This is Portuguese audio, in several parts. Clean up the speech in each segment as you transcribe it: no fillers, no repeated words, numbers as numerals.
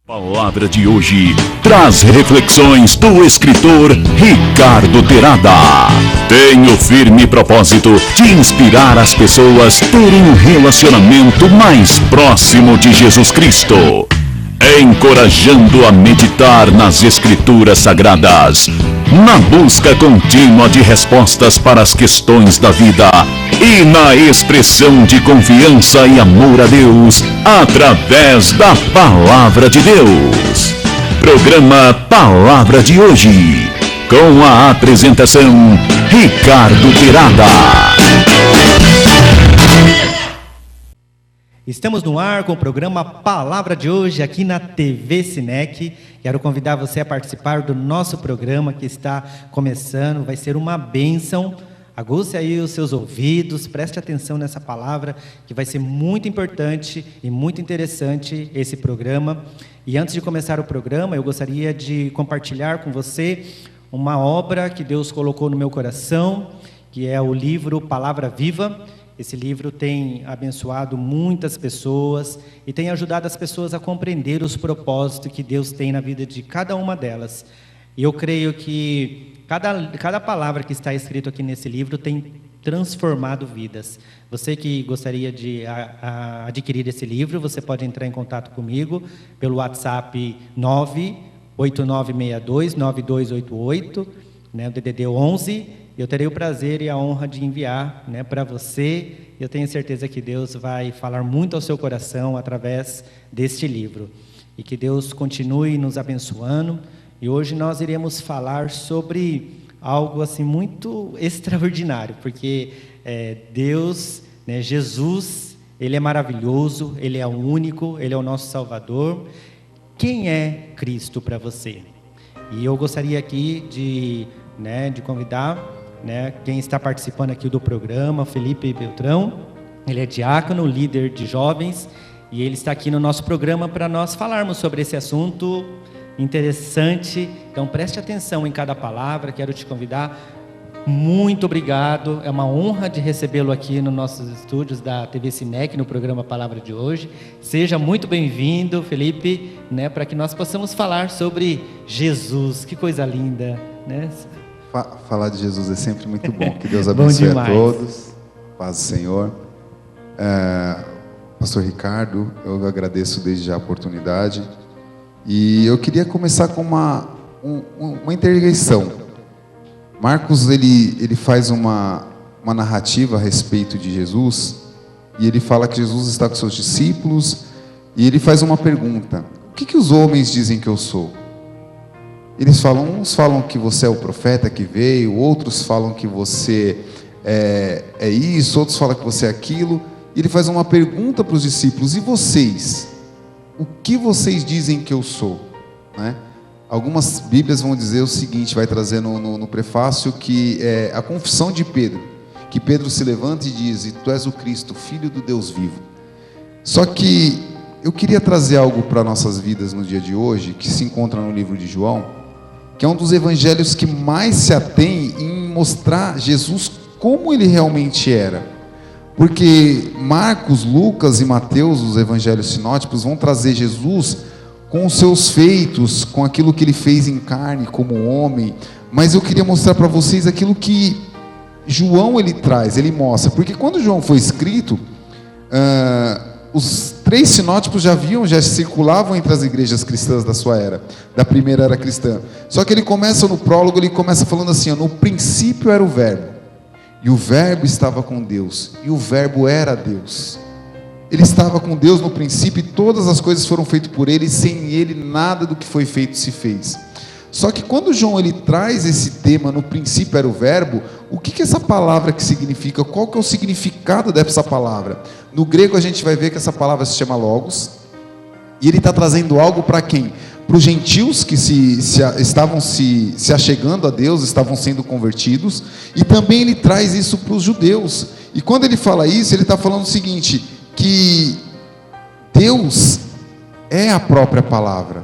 A palavra de hoje traz reflexões do escritor Ricardo Terada. Tenho firme propósito de inspirar as pessoas a terem um relacionamento mais próximo de Jesus Cristo, encorajando a meditar nas Escrituras Sagradas, na busca contínua de respostas para as questões da vida e na expressão de confiança e amor a Deus através da Palavra de Deus. Programa Palavra de hoje, com a apresentação Ricardo Terada. Estamos no ar com o programa Palavra de hoje aqui na TV Sinec. Quero convidar você a participar do nosso programa que está começando. Vai ser uma bênção. Aguce aí os seus ouvidos, preste atenção nessa palavra, que vai ser muito importante e muito interessante esse programa. E antes de começar o programa, eu gostaria de compartilhar com você uma obra que Deus colocou no meu coração, que é o livro Palavra Viva. Esse livro tem abençoado muitas pessoas e tem ajudado as pessoas a compreender os propósitos que Deus tem na vida de cada uma delas. E eu creio que cada palavra que está escrito aqui nesse livro tem transformado vidas. Você que gostaria de adquirir esse livro, você pode entrar em contato comigo pelo WhatsApp 989629288, o DDD 11. Eu terei o prazer e a honra de enviar para você. Eu tenho certeza que Deus vai falar muito ao seu coração através deste livro. E que Deus continue nos abençoando. E hoje nós iremos falar sobre algo assim muito extraordinário. Porque Deus, Jesus, Ele é maravilhoso, Ele é o único, Ele é o nosso Salvador. Quem é Cristo para você? E eu gostaria aqui de convidar quem está participando aqui do programa, Felipe Beltrão. Ele é diácono, líder de jovens, e ele está aqui no nosso programa para nós falarmos sobre esse assunto interessante. Então preste atenção em cada palavra. Quero te convidar. Muito obrigado, é uma honra de recebê-lo aqui nos nossos estúdios da TV Sinec, no programa Palavra de hoje. Seja muito bem-vindo, Felipe, para que nós possamos falar sobre Jesus. Que coisa linda, Falar de Jesus é sempre muito bom. Que Deus abençoe a todos. Paz do Senhor. Pastor Ricardo, eu agradeço desde já a oportunidade. E eu queria começar com uma interjeição. Marcos, ele faz uma narrativa a respeito de Jesus. E ele fala que Jesus está com seus discípulos. E ele faz uma pergunta: o que os homens dizem que eu sou? Uns falam que você é o profeta que veio, outros falam que você é isso, outros falam que você é aquilo. E ele faz uma pergunta para os discípulos: e vocês? O que vocês dizem que eu sou? Algumas Bíblias vão dizer o seguinte, vai trazer no prefácio, que é a confissão de Pedro, que Pedro se levanta e diz: e tu és o Cristo, Filho do Deus vivo. Só que eu queria trazer algo para nossas vidas no dia de hoje, que se encontra no livro de João, que é um dos evangelhos que mais se atém em mostrar Jesus como ele realmente era. Porque Marcos, Lucas e Mateus, os evangelhos sinóticos, vão trazer Jesus com os seus feitos, com aquilo que ele fez em carne como homem. Mas eu queria mostrar para vocês aquilo que João ele traz, ele mostra. Porque quando João foi escrito, os três sinóticos já circulavam entre as igrejas cristãs da sua era, da primeira era cristã. Só que ele começa no prólogo, ele começa falando assim: no princípio era o verbo, e o verbo estava com Deus, e o verbo era Deus. Ele estava com Deus no princípio, e todas as coisas foram feitas por ele, e sem ele nada do que foi feito se fez. Só que quando João ele traz esse tema, no princípio era o verbo, o que essa palavra que significa? Qual que é o significado dessa palavra? No grego a gente vai ver que essa palavra se chama logos, e ele está trazendo algo para quem? Para os gentios que estavam se achegando a Deus, estavam sendo convertidos, e também ele traz isso para os judeus. E quando ele fala isso, ele está falando o seguinte, que Deus é a própria palavra,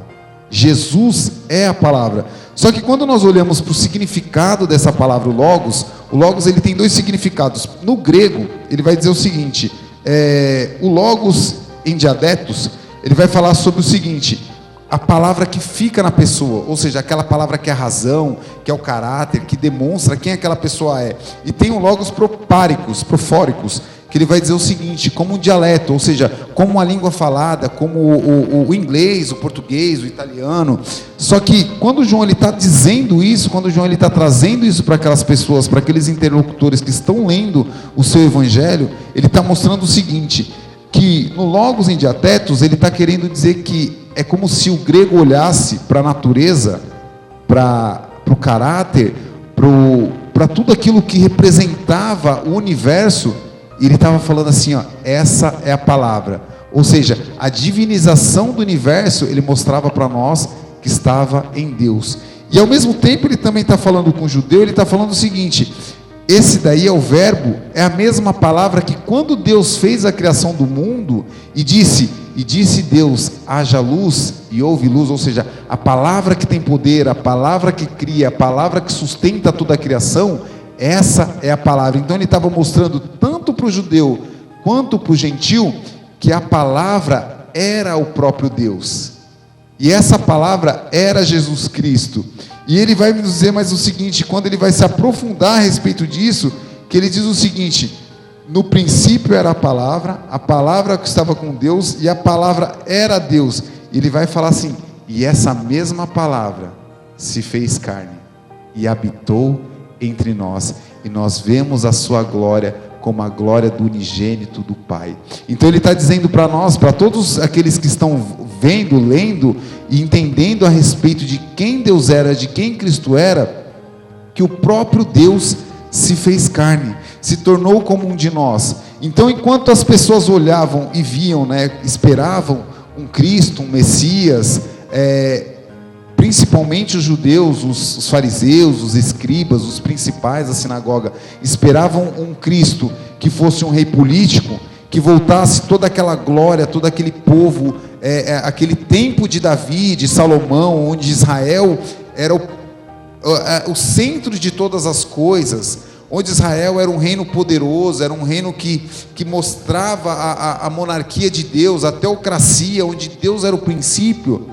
Jesus é a palavra. Só que quando nós olhamos para o significado dessa palavra, o logos ele tem dois significados. No grego, ele vai dizer o seguinte, o logos em diadetos, ele vai falar sobre o seguinte: a palavra que fica na pessoa, ou seja, aquela palavra que é a razão, que é o caráter, que demonstra quem aquela pessoa é. E tem o logos profóricos, que ele vai dizer o seguinte, como um dialeto, ou seja, como uma língua falada, como o inglês, o português, o italiano. Só que quando João está dizendo isso, quando João está trazendo isso para aquelas pessoas, para aqueles interlocutores que estão lendo o seu evangelho, ele está mostrando o seguinte, que no logos em diatetos, ele está querendo dizer que é como se o grego olhasse para a natureza, para o caráter, para tudo aquilo que representava o universo, e ele estava falando assim, ó, essa é a palavra. Ou seja, a divinização do universo, ele mostrava para nós que estava em Deus. E ao mesmo tempo ele também está falando com o judeu, ele está falando o seguinte, esse daí é o verbo, é a mesma palavra que quando Deus fez a criação do mundo, e disse Deus, haja luz, e houve luz, ou seja, a palavra que tem poder, a palavra que cria, a palavra que sustenta toda a criação, essa é a palavra. Então ele estava mostrando tanto para o judeu quanto para o gentil que a palavra era o próprio Deus, e essa palavra era Jesus Cristo. E ele vai nos dizer mais o seguinte, quando ele vai se aprofundar a respeito disso, que ele diz o seguinte, no princípio era a palavra que estava com Deus, e a palavra era Deus. E ele vai falar assim, e essa mesma palavra se fez carne, e habitou entre nós, e nós vemos a sua glória, como a glória do unigênito do Pai. Então ele está dizendo para nós, para todos aqueles que estão vendo, lendo, e entendendo a respeito de quem Deus era, de quem Cristo era, que o próprio Deus se fez carne, se tornou como um de nós. Então enquanto as pessoas olhavam e viam, esperavam um Cristo, um Messias, principalmente os judeus, os fariseus, os escribas, os principais da sinagoga, esperavam um Cristo que fosse um rei político, que voltasse toda aquela glória, todo aquele povo, aquele tempo de Davi, de Salomão, onde Israel era o centro de todas as coisas, onde Israel era um reino poderoso, era um reino que mostrava a monarquia de Deus, a teocracia, onde Deus era o princípio.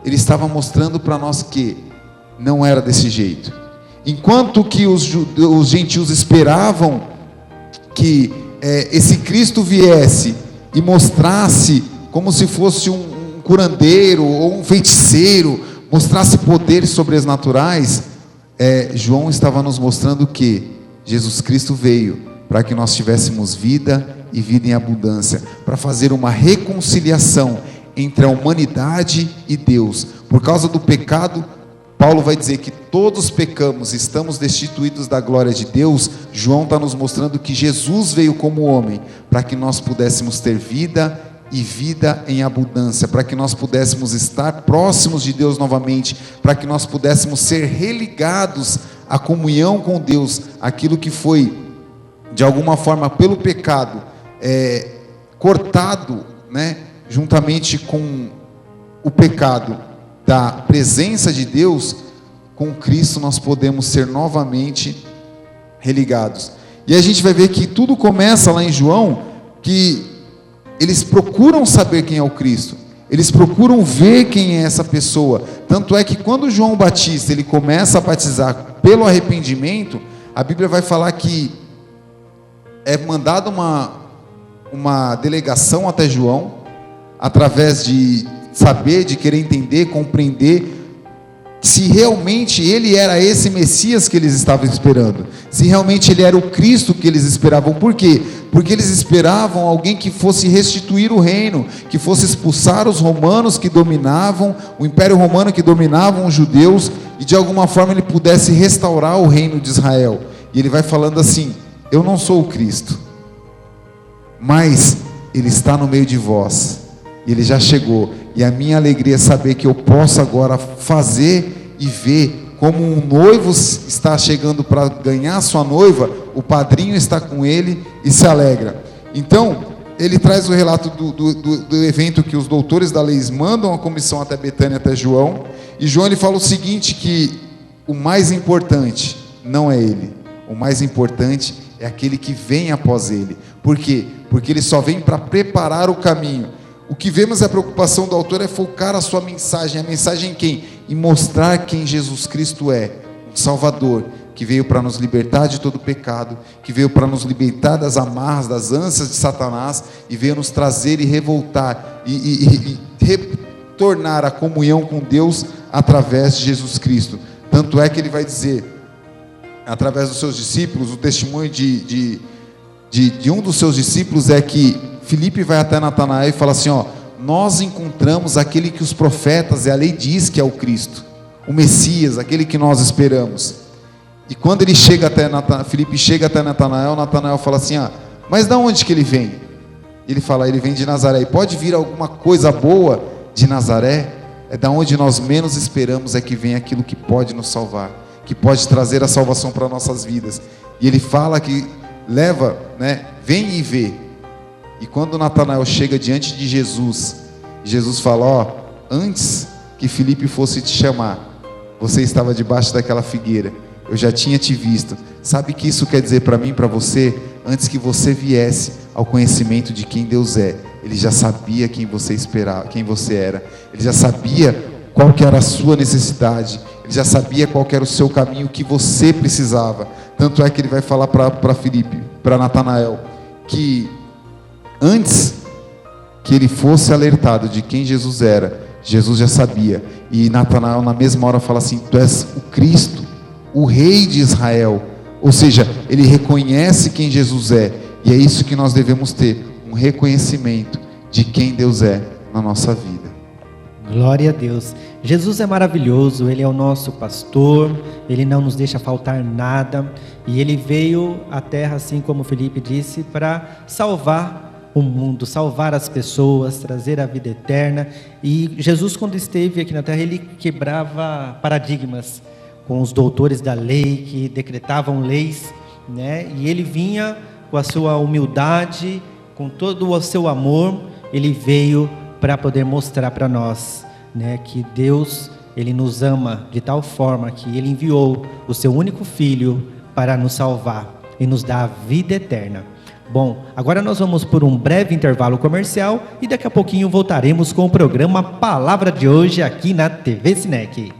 Ele estava mostrando para nós que não era desse jeito. Enquanto que os gentios esperavam que esse Cristo viesse e mostrasse como se fosse um curandeiro ou um feiticeiro, mostrasse poderes sobrenaturais, João estava nos mostrando que Jesus Cristo veio para que nós tivéssemos vida e vida em abundância, para fazer uma reconciliação entre a humanidade e Deus. Por causa do pecado, Paulo vai dizer que todos pecamos, estamos destituídos da glória de Deus. João está nos mostrando que Jesus veio como homem, para que nós pudéssemos ter vida e vida em abundância, para que nós pudéssemos estar próximos de Deus novamente, para que nós pudéssemos ser religados à comunhão com Deus, aquilo que foi, de alguma forma, pelo pecado, cortado, juntamente com o pecado da presença de Deus, com Cristo nós podemos ser novamente religados. E a gente vai ver que tudo começa lá em João, que eles procuram saber quem é o Cristo, eles procuram ver quem é essa pessoa. Tanto é que quando João Batista ele começa a batizar pelo arrependimento, a Bíblia vai falar que é mandada uma delegação até João, através de saber, de querer entender, compreender se realmente ele era esse Messias que eles estavam esperando, se realmente ele era o Cristo que eles esperavam. Por quê? Porque eles esperavam alguém que fosse restituir o reino, que fosse expulsar os romanos que dominavam, o Império Romano que dominavam os judeus, e de alguma forma ele pudesse restaurar o reino de Israel. E ele vai falando assim: eu não sou o Cristo, mas ele está no meio de vós, e ele já chegou, e a minha alegria é saber que eu posso agora fazer e ver como um noivo está chegando para ganhar sua noiva, o padrinho está com ele e se alegra. Então ele traz o relato do evento que os doutores da lei mandam a comissão até Betânia, até João, e João ele fala o seguinte, que o mais importante não é ele, o mais importante é aquele que vem após ele. Por quê? Porque ele só vem para preparar o caminho. O que vemos a preocupação do autor é focar a sua mensagem. A mensagem em quem? Em mostrar quem Jesus Cristo é, um Salvador, que veio para nos libertar de todo pecado, que veio para nos libertar das amarras, das ânsias de Satanás, e veio nos trazer e revoltar, e retornar a comunhão com Deus através de Jesus Cristo. Tanto é que ele vai dizer, através dos seus discípulos, o testemunho de um dos seus discípulos é que Filipe vai até Natanael e fala assim, nós encontramos aquele que os profetas e a lei diz que é o Cristo, o Messias, aquele que nós esperamos. E quando ele chega até Filipe chega até Natanael fala assim, mas de onde que ele vem? Ele fala, ele vem de Nazaré. E pode vir alguma coisa boa de Nazaré? É da onde nós menos esperamos é que vem aquilo que pode nos salvar, que pode trazer a salvação para nossas vidas. E ele fala que leva, vem e vê. E quando Natanael chega diante de Jesus, Jesus fala, antes que Filipe fosse te chamar, você estava debaixo daquela figueira, eu já tinha te visto. Sabe o que isso quer dizer para mim, para você? Antes que você viesse ao conhecimento de quem Deus é, Ele já sabia quem você esperava, quem você era. Ele já sabia qual que era a sua necessidade. Ele já sabia qual que era o seu caminho, o que você precisava. Tanto é que ele vai falar para Filipe, para Natanael, que antes que ele fosse alertado de quem Jesus era, Jesus já sabia. E Natanael na mesma hora fala assim, tu és o Cristo, o Rei de Israel. Ou seja, ele reconhece quem Jesus é. E é isso que nós devemos ter, um reconhecimento de quem Deus é na nossa vida. Glória a Deus. Jesus é maravilhoso, Ele é o nosso pastor, Ele não nos deixa faltar nada, e Ele veio à terra, assim como Felipe disse, para salvar o mundo, salvar as pessoas, trazer a vida eterna. E Jesus, quando esteve aqui na terra, Ele quebrava paradigmas com os doutores da lei, que decretavam leis, e Ele vinha com a sua humildade, com todo o seu amor. Ele veio para poder mostrar para nós, que Deus, Ele nos ama de tal forma que Ele enviou o seu único Filho para nos salvar e nos dar a vida eterna. Bom, agora nós vamos por um breve intervalo comercial e daqui a pouquinho voltaremos com o programa Palavra de Hoje aqui na TV Sinec.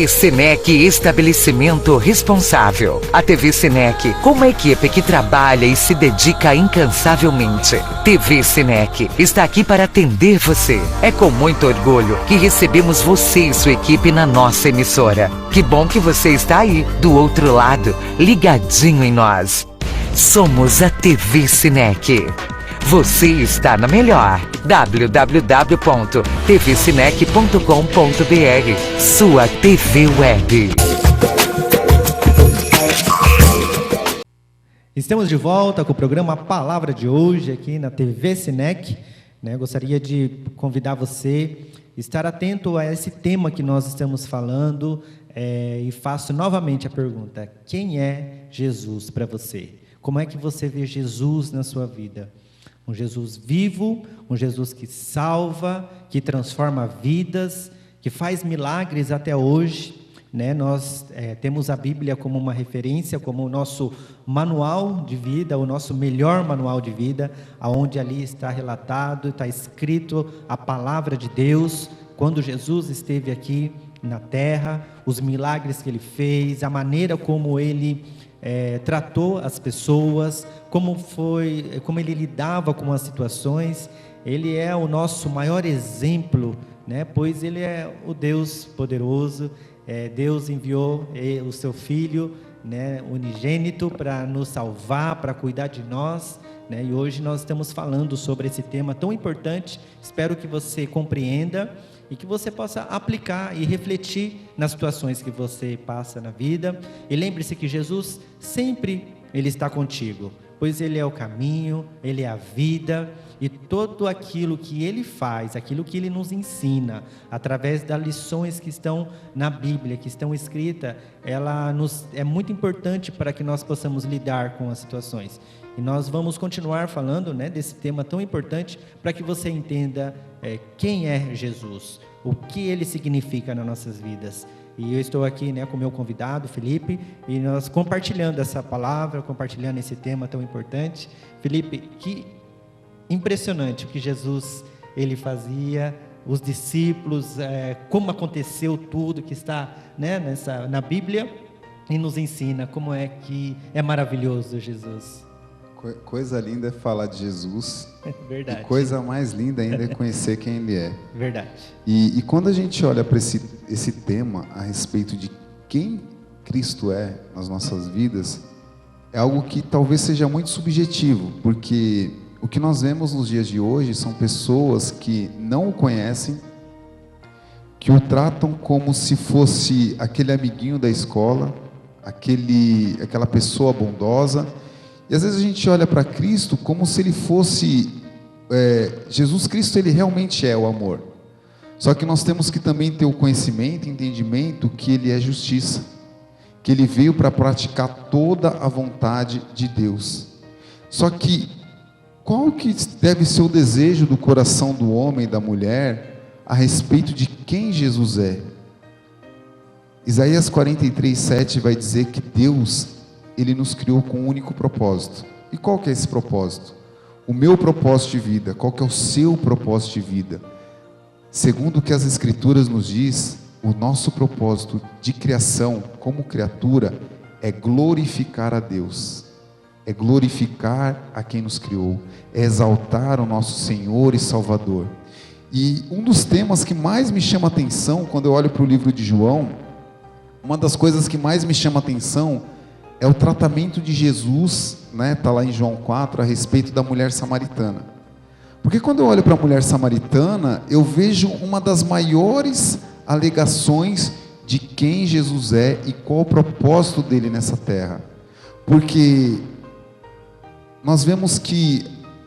Sinec Estabelecimento Responsável. A TV Sinec, com uma equipe que trabalha e se dedica incansavelmente. TV Sinec está aqui para atender você. É com muito orgulho que recebemos você e sua equipe na nossa emissora. Que bom que você está aí, do outro lado, ligadinho em nós. Somos a TV Sinec. Você está na melhor. www.tvsinec.com.br, sua TV web. Estamos de volta com o programa Palavra de Hoje aqui na TV Sinec. Gostaria de convidar você a estar atento a esse tema que nós estamos falando, e faço novamente a pergunta: quem é Jesus para você? Como é que você vê Jesus na sua vida? Um Jesus vivo, um Jesus que salva, que transforma vidas, que faz milagres até hoje. Nós temos a Bíblia como uma referência, como o nosso manual de vida, o nosso melhor manual de vida, onde ali está relatado, está escrito a palavra de Deus, quando Jesus esteve aqui na terra, os milagres que Ele fez, a maneira como Ele tratou as pessoas, como Ele lidava com as situações. Ele é o nosso maior exemplo, pois Ele é o Deus poderoso. Deus enviou o seu Filho, unigênito, para nos salvar, para cuidar de nós, e hoje nós estamos falando sobre esse tema tão importante. Espero que você compreenda e que você possa aplicar e refletir nas situações que você passa na vida. E lembre-se que Jesus sempre Ele está contigo, pois Ele é o caminho, Ele é a vida, e tudo aquilo que Ele faz, aquilo que Ele nos ensina, através das lições que estão na Bíblia, que estão escritas, é muito importante para que nós possamos lidar com as situações. E nós vamos continuar falando desse tema tão importante, para que você entenda quem é Jesus, o que Ele significa nas nossas vidas. E eu estou aqui com o meu convidado, Felipe, e nós compartilhando essa palavra, compartilhando esse tema tão importante. Felipe, que impressionante o que Jesus ele fazia, os discípulos, como aconteceu tudo que está, né, na Bíblia, e nos ensina como é que é maravilhoso Jesus. Coisa linda é falar de Jesus. Verdade. E coisa mais linda ainda é conhecer quem Ele é. Verdade. E quando a gente olha para esse tema a respeito de quem Cristo é nas nossas vidas, é algo que talvez seja muito subjetivo, porque o que nós vemos nos dias de hoje são pessoas que não o conhecem, que o tratam como se fosse aquele amiguinho da escola, aquela pessoa bondosa, e às vezes a gente olha para Cristo como se Ele fosse, Jesus Cristo, Ele realmente é o amor, só que nós temos que também ter o conhecimento, entendimento que Ele é justiça, que Ele veio para praticar toda a vontade de Deus. Só que qual que deve ser o desejo do coração do homem e da mulher a respeito de quem Jesus é? Isaías 43:7 vai dizer que Deus, Ele nos criou com um único propósito. E qual que é esse propósito? O meu propósito de vida. Qual que é o seu propósito de vida? Segundo o que as Escrituras nos diz, o nosso propósito de criação como criatura é glorificar a Deus, é glorificar a quem nos criou, é exaltar o nosso Senhor e Salvador. E um dos temas que mais me chama a atenção quando eu olho para o livro de João, uma das coisas que mais me chama a atenção é o tratamento de Jesus, né? Está lá em João 4, a respeito da mulher samaritana. Porque quando eu olho para a mulher samaritana, eu vejo uma das maiores alegações de quem Jesus é e qual o propósito dele nessa terra. Porque nós vemos que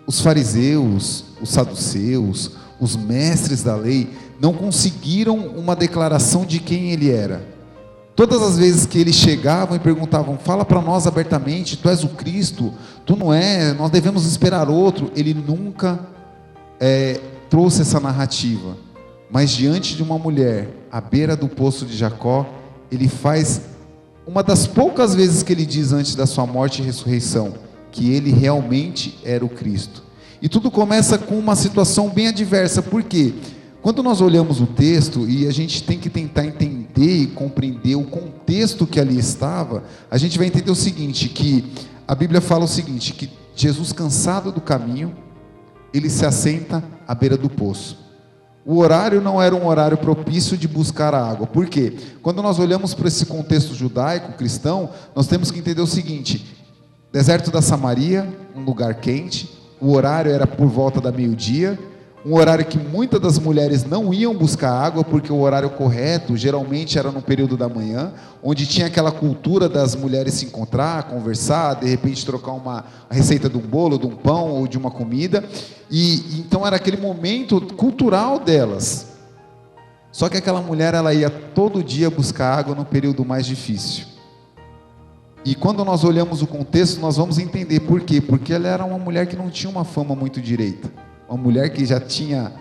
os fariseus, os saduceus, os mestres da lei, não conseguiram uma declaração de quem ele era. Todas as vezes que eles chegavam e perguntavam, fala para nós abertamente, tu és o Cristo, tu não é, nós devemos esperar outro, ele nunca trouxe essa narrativa. Mas diante de uma mulher, à beira do poço de Jacó, ele faz uma das poucas vezes que ele diz antes da sua morte e ressurreição, que ele realmente era o Cristo. E tudo começa com uma situação bem adversa, por quê? Quando nós olhamos o texto e a gente tem que tentar entender e compreender o contexto que ali estava, a gente vai entender o seguinte, que a Bíblia fala o seguinte, que Jesus, cansado do caminho, ele se assenta à beira do poço. O horário não era um horário propício de buscar a água. Por quê? Quando nós olhamos para esse contexto judaico, cristão, nós temos que entender o seguinte, deserto da Samaria, um lugar quente, o horário era por volta da meio-dia, um horário que muitas das mulheres não iam buscar água, porque o horário correto geralmente era no período da manhã, onde tinha aquela cultura das mulheres se encontrar, conversar, de repente trocar uma receita de um bolo, de um pão ou de uma comida, e então era aquele momento cultural delas. Só que aquela mulher, ela ia todo dia buscar água no período mais difícil. E quando nós olhamos o contexto, nós vamos entender por quê, porque ela era uma mulher que não tinha uma fama muito direita, uma mulher que já tinha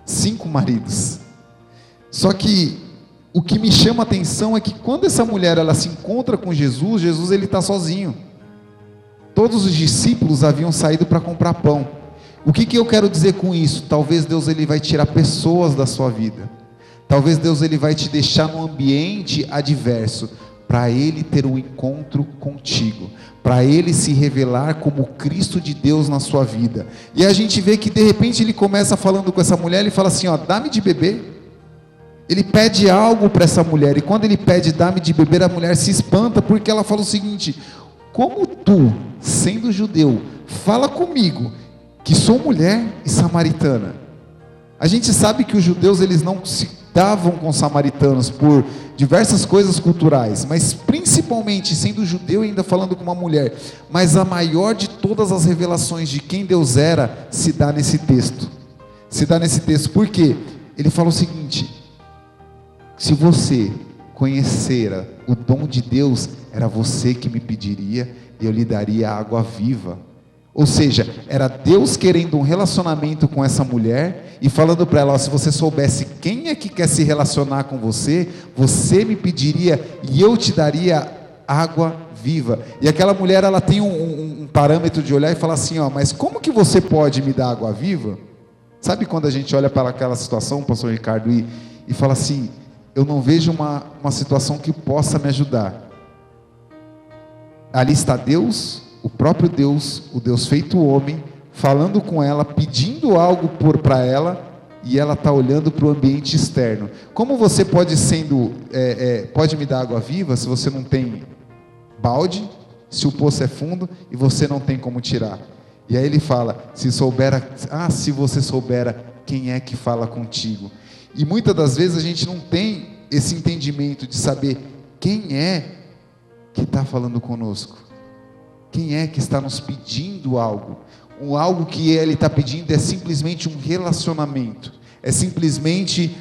5 maridos. Só que o que me chama a atenção é que quando essa mulher ela se encontra com Jesus, Jesus ele está sozinho. Todos os discípulos haviam saído para comprar pão. O que eu quero dizer com isso? Talvez Deus ele vai tirar pessoas da sua vida. Talvez Deus ele vai te deixar num ambiente adverso, para Ele ter um encontro contigo, para Ele se revelar como Cristo de Deus na sua vida. E a gente vê que de repente Ele começa falando com essa mulher, Ele fala assim, ó, dá-me de beber. Ele pede algo para essa mulher, e quando Ele pede dá-me de beber, a mulher se espanta, porque ela fala o seguinte, como tu, sendo judeu, fala comigo, que sou mulher e samaritana? A gente sabe que os judeus eles não se davam com os samaritanos por diversas coisas culturais, mas principalmente sendo judeu e ainda falando com uma mulher. Mas a maior de todas as revelações de quem Deus era se dá nesse texto. Se dá nesse texto, por quê? Ele fala o seguinte, se você conhecera o dom de Deus, era você que me pediria e eu lhe daria água viva. Ou seja, era Deus querendo um relacionamento com essa mulher e falando para ela, ó, se você soubesse quem é que quer se relacionar com você, você me pediria e eu te daria água viva. E aquela mulher, ela tem um parâmetro de olhar e falar assim, ó, mas como que você pode me dar água viva Sabe quando a gente olha para aquela situação, pastor Ricardo, e fala assim, eu não vejo uma situação que possa me ajudar. Ali está Deus, o próprio Deus, o Deus feito homem, falando com ela, pedindo algo para ela, e ela está olhando para o ambiente externo. Como você pode pode me dar água viva se você não tem balde, se o poço é fundo e você não tem como tirar? E aí ele fala, se você soubera quem é que fala contigo. E muitas das vezes a gente não tem esse entendimento de saber quem é que está falando conosco. Quem é que está nos pedindo algo? Algo que ele está pedindo é simplesmente um relacionamento. É simplesmente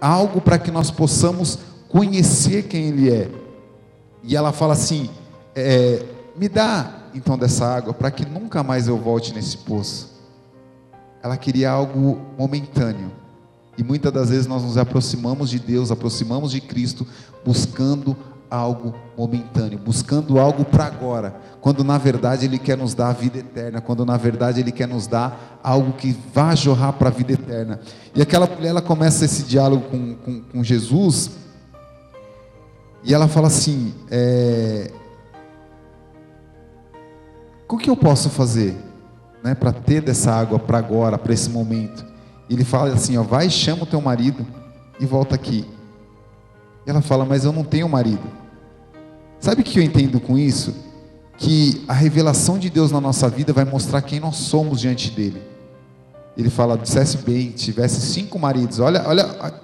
algo para que nós possamos conhecer quem ele é. E ela fala assim, me dá então dessa água para que nunca mais eu volte nesse poço. Ela queria algo momentâneo. E muitas das vezes nós nos aproximamos de Deus, aproximamos de Cristo, buscando algo momentâneo, buscando algo para agora, quando na verdade Ele quer nos dar a vida eterna, quando na verdade Ele quer nos dar algo que vá jorrar para a vida eterna. E aquela mulher, ela começa esse diálogo com Jesus, e ela fala assim, o que eu posso fazer, né, para ter dessa água para agora, para esse momento? E ele fala assim, vai, chama o teu marido e volta aqui. E ela fala, mas eu não tenho marido. Sabe o que eu entendo com isso? Que a revelação de Deus na nossa vida vai mostrar quem nós somos diante dele. Ele fala, dissesse bem, tivesse 5 maridos. Olha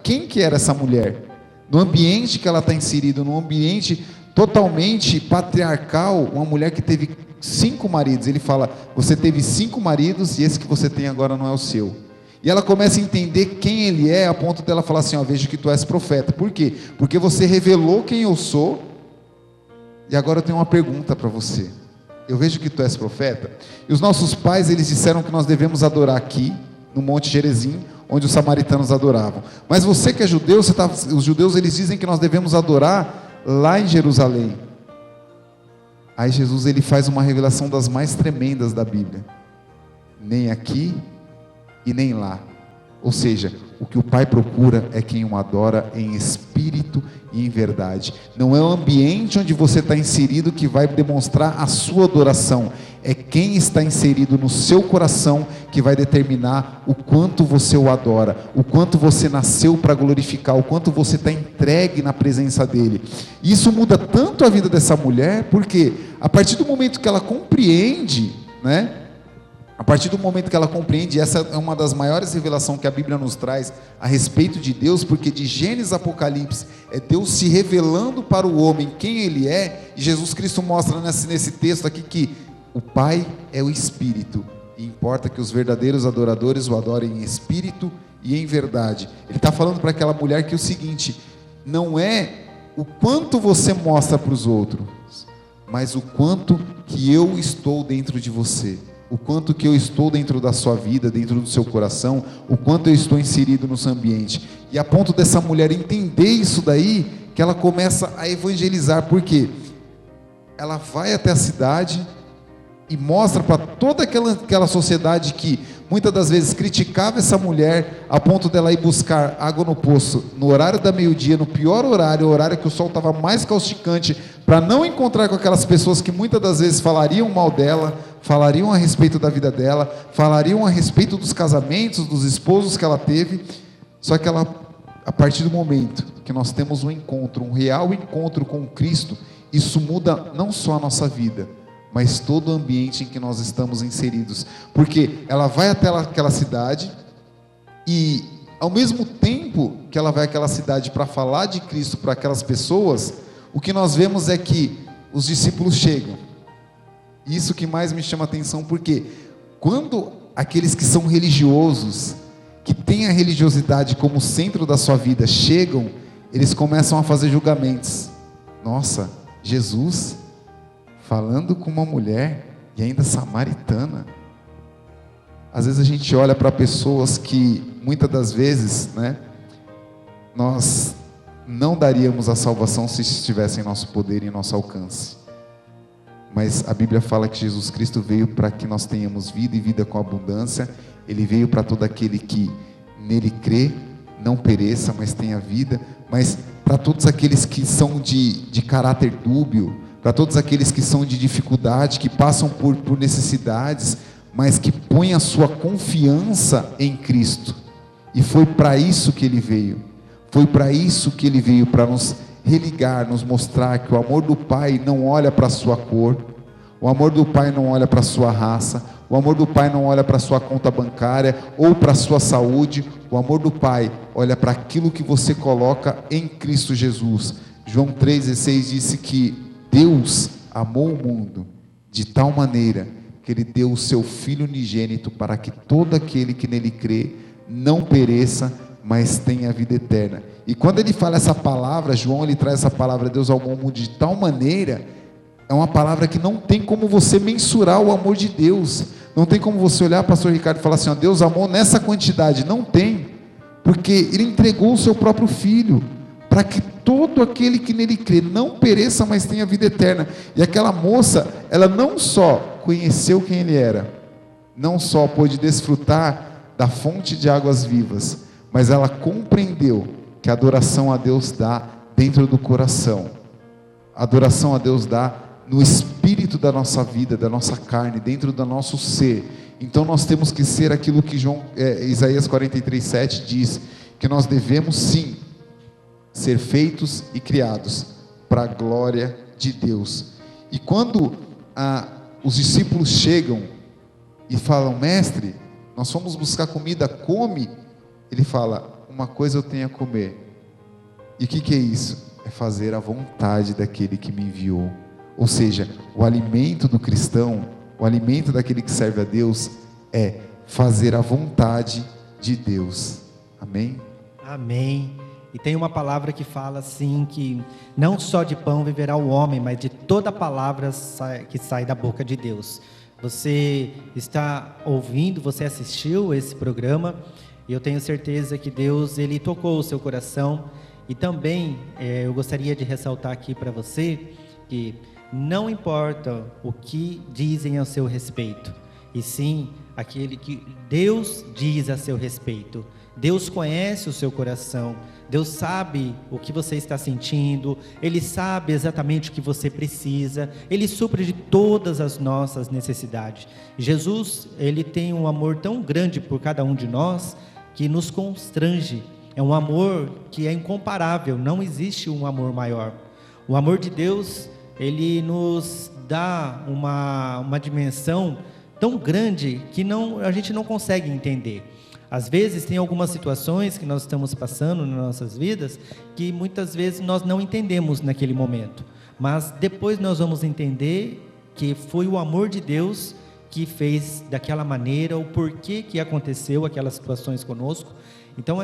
quem que era essa mulher. No ambiente que ela está inserida, num ambiente totalmente patriarcal, uma mulher que teve 5 maridos. Ele fala, você teve 5 maridos e esse que você tem agora não é o seu. E ela começa a entender quem ele é, a ponto dela falar assim, vejo que tu és profeta. Por quê? Porque você revelou quem eu sou, e agora eu tenho uma pergunta para você. Eu vejo que tu és profeta. E os nossos pais, eles disseram que nós devemos adorar aqui, no Monte Gerizim, onde os samaritanos adoravam. Mas você que é judeu, os judeus, eles dizem que nós devemos adorar lá em Jerusalém. Aí Jesus, ele faz uma revelação das mais tremendas da Bíblia. Nem aqui e nem lá. Ou seja, o que o Pai procura é quem o adora em espírito e em verdade. Não é o ambiente onde você está inserido que vai demonstrar a sua adoração. É quem está inserido no seu coração que vai determinar o quanto você o adora, o quanto você nasceu para glorificar, o quanto você está entregue na presença dele. Isso muda tanto a vida dessa mulher, porque a partir do momento que ela compreende, né? A partir do momento que ela compreende, essa é uma das maiores revelações que a Bíblia nos traz a respeito de Deus, porque de Gênesis a Apocalipse é Deus se revelando para o homem quem Ele é, e Jesus Cristo mostra nesse texto aqui que o Pai é o Espírito, e importa que os verdadeiros adoradores o adorem em espírito e em verdade. Ele está falando para aquela mulher que é o seguinte, não é o quanto você mostra para os outros, mas o quanto que eu estou dentro de você. O quanto que eu estou dentro da sua vida, dentro do seu coração, o quanto eu estou inserido no seu ambiente. E a ponto dessa mulher entender isso daí, que ela começa a evangelizar. Por quê? Ela vai até a cidade e mostra para toda aquela sociedade que muitas das vezes criticava essa mulher, a ponto dela ir buscar água no poço, no horário da meio-dia, no pior horário, o horário que o sol estava mais causticante, para não encontrar com aquelas pessoas que muitas das vezes falariam mal dela, falariam a respeito da vida dela, falariam a respeito dos casamentos, dos esposos que ela teve. Só que ela, a partir do momento que nós temos um encontro, um real encontro com Cristo, isso muda não só a nossa vida, mas todo o ambiente em que nós estamos inseridos. Porque ela vai até aquela cidade e, ao mesmo tempo que ela vai àquela cidade para falar de Cristo para aquelas pessoas, o que nós vemos é que os discípulos chegam. Isso que mais me chama a atenção, porque quando aqueles que são religiosos, que têm a religiosidade como centro da sua vida, chegam, eles começam a fazer julgamentos. Nossa, Jesus falando com uma mulher e ainda samaritana. Às vezes a gente olha para pessoas que muitas das vezes, né, nós não daríamos a salvação se estivesse em nosso poder e em nosso alcance. Mas a Bíblia fala que Jesus Cristo veio para que nós tenhamos vida e vida com abundância, Ele veio para todo aquele que nele crê, não pereça, mas tenha vida. Mas para todos aqueles que são de caráter dúbio, para todos aqueles que são de dificuldade, que passam por necessidades, mas que põem a sua confiança em Cristo. E foi para isso que Ele veio. Foi para isso que Ele veio, para nos religar, nos mostrar que o amor do Pai não olha para a sua cor, o amor do Pai não olha para a sua raça, o amor do Pai não olha para a sua conta bancária ou para a sua saúde. O amor do Pai olha para aquilo que você coloca em Cristo Jesus. João 3,16 disse que Deus amou o mundo de tal maneira que Ele deu o seu Filho unigênito para que todo aquele que nele crê não pereça, mas tenha a vida eterna. E quando ele fala essa palavra, João, ele traz essa palavra, Deus amou o mundo de tal maneira, é uma palavra que não tem como você mensurar o amor de Deus. Não tem como você olhar, pastor Ricardo, e falar assim, ó, Deus amou nessa quantidade. Não tem, porque Ele entregou o seu próprio Filho, para que todo aquele que nele crê não pereça, mas tenha vida eterna. E aquela moça, ela não só conheceu quem Ele era, não só pôde desfrutar da fonte de águas vivas, mas ela compreendeu que a adoração a Deus dá dentro do coração, a adoração a Deus dá no espírito da nossa vida, da nossa carne, dentro do nosso ser. Então nós temos que ser aquilo que Isaías 43:7 diz, que nós devemos sim ser feitos e criados para a glória de Deus. E quando os discípulos chegam e falam, mestre, nós fomos buscar comida, come. Ele fala, uma coisa eu tenho a comer. E o que é isso? É fazer a vontade daquele que me enviou. Ou seja, o alimento do cristão, o alimento daquele que serve a Deus, é fazer a vontade de Deus. Amém? Amém. E tem uma palavra que fala assim, que não só de pão viverá o homem, mas de toda palavra que sai da boca de Deus. Você está ouvindo, você assistiu esse programa, e eu tenho certeza que Deus, Ele tocou o seu coração. E também eu gostaria de ressaltar aqui para você, que não importa o que dizem a seu respeito, e sim aquele que Deus diz a seu respeito. Deus conhece o seu coração, Deus sabe o que você está sentindo, Ele sabe exatamente o que você precisa, Ele supre de todas as nossas necessidades. Jesus, Ele tem um amor tão grande por cada um de nós, que nos constrange. É um amor que é incomparável, não existe um amor maior. O amor de Deus, Ele nos dá uma dimensão tão grande que a gente não consegue entender. Às vezes tem algumas situações que nós estamos passando nas nossas vidas, que muitas vezes nós não entendemos naquele momento, mas depois nós vamos entender que foi o amor de Deus que fez daquela maneira, o porquê que aconteceu aquelas situações conosco. Então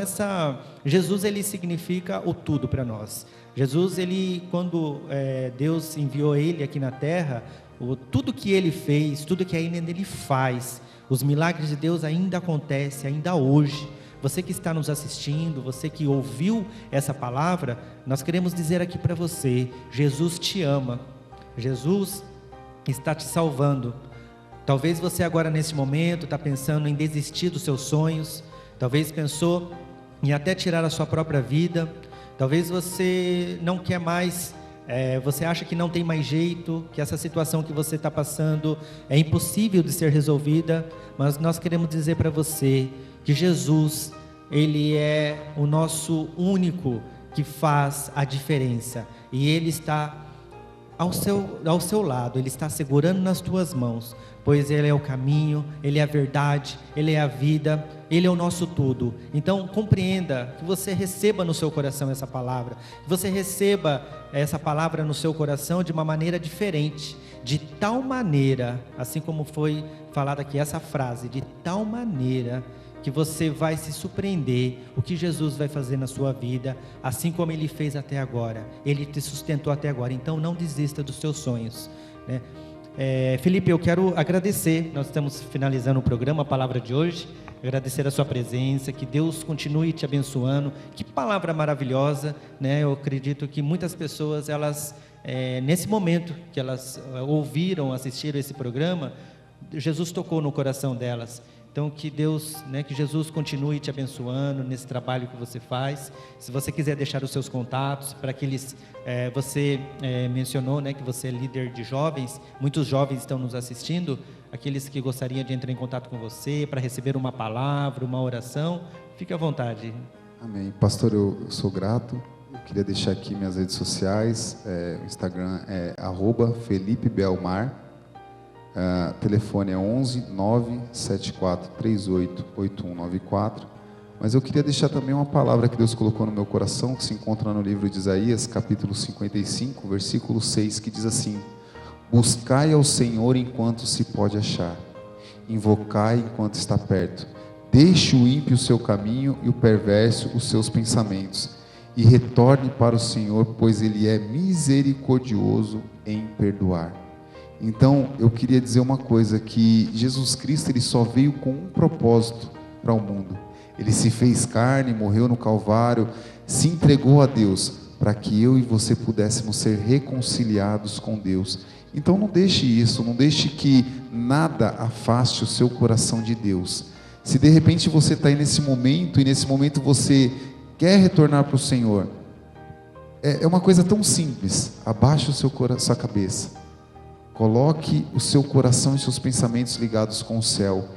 Jesus, ele significa o tudo para nós. Jesus, ele, quando Deus enviou Ele aqui na terra, tudo que Ele fez, tudo que ainda Ele faz, os milagres de Deus ainda acontecem, ainda hoje. Você que está nos assistindo, você que ouviu essa palavra, nós queremos dizer aqui para você, Jesus te ama, Jesus está te salvando. Talvez você agora nesse momento está pensando em desistir dos seus sonhos, talvez pensou em até tirar a sua própria vida, talvez você não quer mais, você acha que não tem mais jeito, que essa situação que você está passando é impossível de ser resolvida, mas nós queremos dizer para você que Jesus, Ele é o nosso único que faz a diferença, e Ele está ao seu lado, Ele está segurando nas tuas mãos, pois Ele é o caminho, Ele é a verdade, Ele é a vida, Ele é o nosso tudo. Então compreenda, que você receba no seu coração essa palavra, que você receba essa palavra no seu coração de uma maneira diferente, de tal maneira, assim como foi falada aqui essa frase, de tal maneira que você vai se surpreender o que Jesus vai fazer na sua vida, assim como Ele fez até agora. Ele te sustentou até agora, então não desista dos seus sonhos, né? Felipe, eu quero agradecer, nós estamos finalizando o programa, a palavra de hoje, agradecer a sua presença, que Deus continue te abençoando, que palavra maravilhosa, né? Eu acredito que muitas pessoas, elas, nesse momento que elas ouviram, assistiram esse programa, Jesus tocou no coração delas, Então, que Deus, né, que Jesus continue te abençoando nesse trabalho que você faz. Se você quiser deixar os seus contatos para aqueles, você mencionou, né, que você é líder de jovens, muitos jovens estão nos assistindo, aqueles que gostariam de entrar em contato com você para receber uma palavra, uma oração, fique à vontade. Amém. Pastor, eu sou grato. Eu queria deixar aqui minhas redes sociais. O Instagram é @FelipeBelmar. Telefone é 11 974 38 8194. Mas eu queria deixar também uma palavra que Deus colocou no meu coração, que se encontra no livro de Isaías, capítulo 55, versículo 6, que diz assim: buscai ao Senhor enquanto se pode achar, invocai enquanto está perto. Deixe o ímpio o seu caminho e o perverso os seus pensamentos, e retorne para o Senhor, pois Ele é misericordioso em perdoar. Então, eu queria dizer uma coisa, que Jesus Cristo, Ele só veio com um propósito para o mundo. Ele se fez carne, morreu no Calvário, se entregou a Deus, para que eu e você pudéssemos ser reconciliados com Deus. Então, não deixe isso, não deixe que nada afaste o seu coração de Deus. Se de repente você está aí nesse momento, e nesse momento você quer retornar para o Senhor, é uma coisa tão simples. Abaixe sua cabeça, coloque o seu coração e seus pensamentos ligados com o céu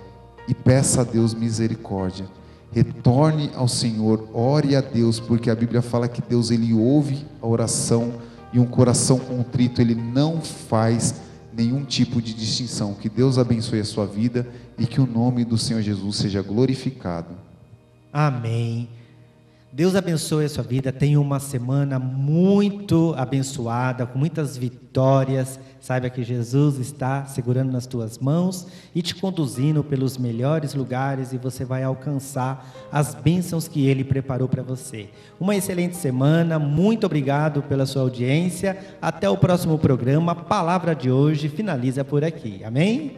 e peça a Deus misericórdia. Retorne ao Senhor, ore a Deus, porque a Bíblia fala que Deus, Ele ouve a oração, e um coração contrito Ele não faz nenhum tipo de distinção. Que Deus abençoe a sua vida e que o nome do Senhor Jesus seja glorificado. Amém. Deus abençoe a sua vida. Tenha uma semana muito abençoada, com muitas vitórias. Saiba que Jesus está segurando nas tuas mãos e te conduzindo pelos melhores lugares, e você vai alcançar as bênçãos que Ele preparou para você. Uma excelente semana. Muito obrigado pela sua audiência. Até o próximo programa. A palavra de hoje finaliza por aqui. Amém?